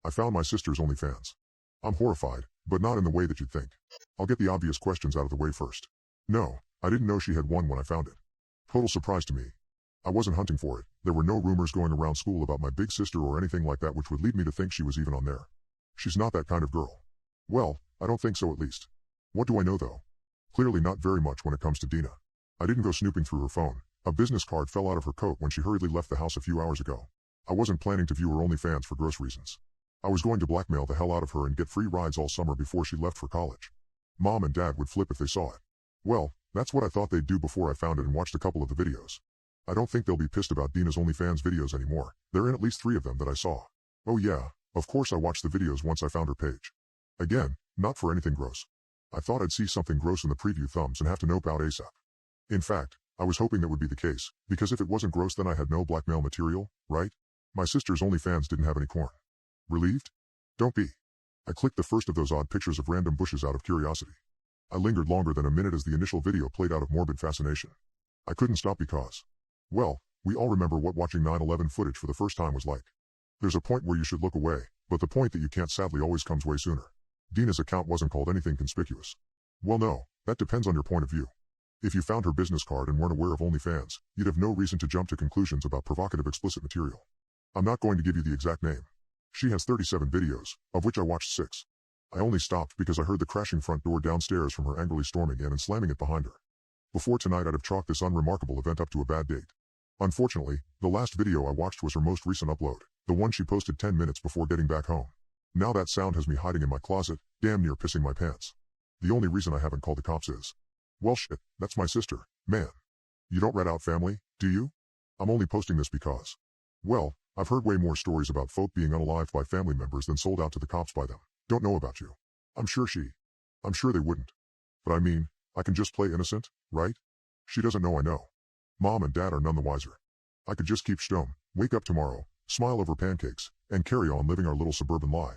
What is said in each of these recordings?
I found my sister's Onlyfans. I'm horrified, but not in the way that you'd think. I'll get the obvious questions out of the way first. No, I didn't know she had one when I found it. Total surprise to me. I wasn't hunting for it. There were no rumors going around school about my big sister or anything like that which would lead me to think she was even on there. She's not that kind of girl. Well, I don't think so at least. What do I know though? Clearly not very much when it comes to Dina. I didn't go snooping through her phone. A business card fell out of her coat when she hurriedly left the house a few hours ago. I wasn't planning to view her OnlyFans for gross reasons. I was going to blackmail the hell out of her and get free rides all summer before she left for college. Mom and Dad would flip if they saw it. Well, that's what I thought they'd do before I found it and watched a couple of the videos. I don't think they'll be pissed about Dina's OnlyFans videos anymore. They're in at least 3 of them that I saw. Oh yeah, of course I watched the videos once I found her page. Again, not for anything gross. I thought I'd see something gross in the preview thumbs and have to nope out ASAP. In fact, I was hoping that would be the case, because if it wasn't gross then I had no blackmail material, right? My sister's OnlyFans didn't have any corn. Relieved? Don't be. I clicked the first of those odd pictures of random bushes out of curiosity. I lingered longer than a minute as the initial video played out of morbid fascination. I couldn't stop because, well, we all remember what watching 9/11 footage for the first time was like. There's a point where you should look away, but the point that you can't sadly always comes way sooner. Dina's account wasn't called anything conspicuous. Well no, that depends on your point of view. If you found her business card and weren't aware of OnlyFans, you'd have no reason to jump to conclusions about provocative explicit material. I'm not going to give you the exact name. She has 37 videos, of which I watched 6. I only stopped because I heard the crashing front door downstairs from her angrily storming in and slamming it behind her. Before tonight I'd have chalked this unremarkable event up to a bad date. Unfortunately, the last video I watched was her most recent upload, the one she posted 10 minutes before getting back home. Now that sound has me hiding in my closet, damn near pissing my pants. The only reason I haven't called the cops is, well shit, that's my sister, man. You don't rat out family, do you? I'm only posting this because, well, I've heard way more stories about folk being unalived by family members than sold out to the cops by them. Don't know about you. I'm sure they wouldn't. But I mean, I can just play innocent, right? She doesn't know I know. Mom and Dad are none the wiser. I could just keep stum, wake up tomorrow, smile over pancakes, and carry on living our little suburban lie.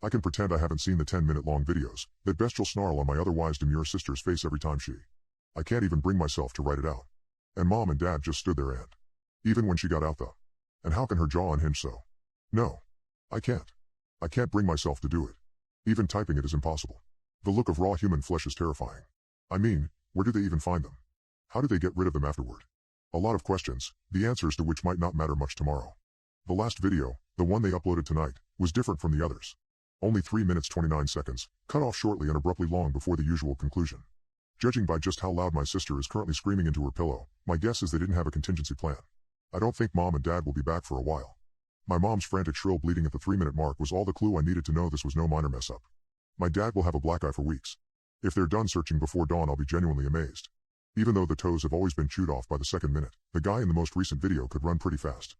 I can pretend I haven't seen the 10-minute-long videos, that bestial snarl on my otherwise demure sister's face every time I can't even bring myself to write it out. And Mom and Dad just stood there and, even when she got out though. And how can her jaw unhinge so? No. I can't. I can't bring myself to do it. Even typing it is impossible. The look of raw human flesh is terrifying. I mean, where do they even find them? How do they get rid of them afterward? A lot of questions, the answers to which might not matter much tomorrow. The last video, the one they uploaded tonight, was different from the others. Only 3 minutes 29 seconds, cut off shortly and abruptly long before the usual conclusion. Judging by just how loud my sister is currently screaming into her pillow, my guess is they didn't have a contingency plan. I don't think Mom and Dad will be back for a while. My mom's frantic shrill bleating at the 3-minute mark was all the clue I needed to know this was no minor mess up. My dad will have a black eye for weeks. If they're done searching before dawn I'll be genuinely amazed. Even though the toes have always been chewed off by the second minute, the guy in the most recent video could run pretty fast.